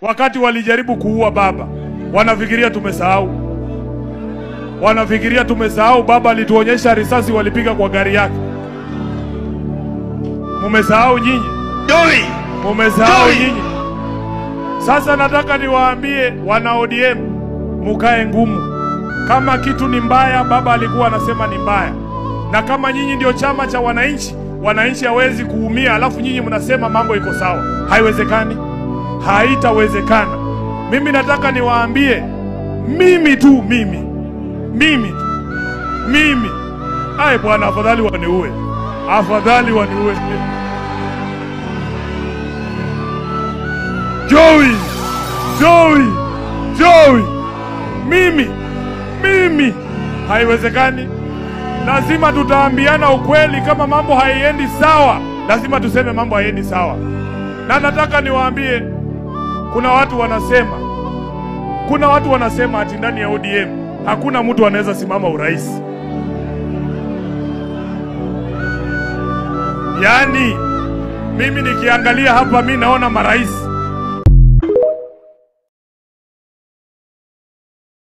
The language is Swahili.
wakati walijaribu kuua baba. Wanafikiria tumesahau. Wanafikiria tumesahau baba alituonyesha risasi walipiga kwa gari yake. Mumesahau nyinyi? Mumesahau nyinyi? Sasa nataka niwaambie wana ODM, mukae ngumu. Kama kitu ni mbaya, baba alikuwa anasema ni mbaya. Na kama nyinyi ndio chama cha wananchi, wananchi hawezi kuumia alafu nyinyi mnasema mambo iko sawa. Haiwezekani. Haitawezekana. Mimi nataka niwaambie, mimi tu. Ai bwana, afadhali waniue. Afadhali waniue. Joey. Mimi. Haiwezekani. Lazima tutaambiana ukweli. Kama mambo haiendi sawa, lazima tuseme mambo haiendi sawa. Na nataka niwaambie, kuna watu wanasema ati ndani ya ODM hakuna mtu anaweza simama urais. Yaani mimi nikiangalia hapa, mimi naona marais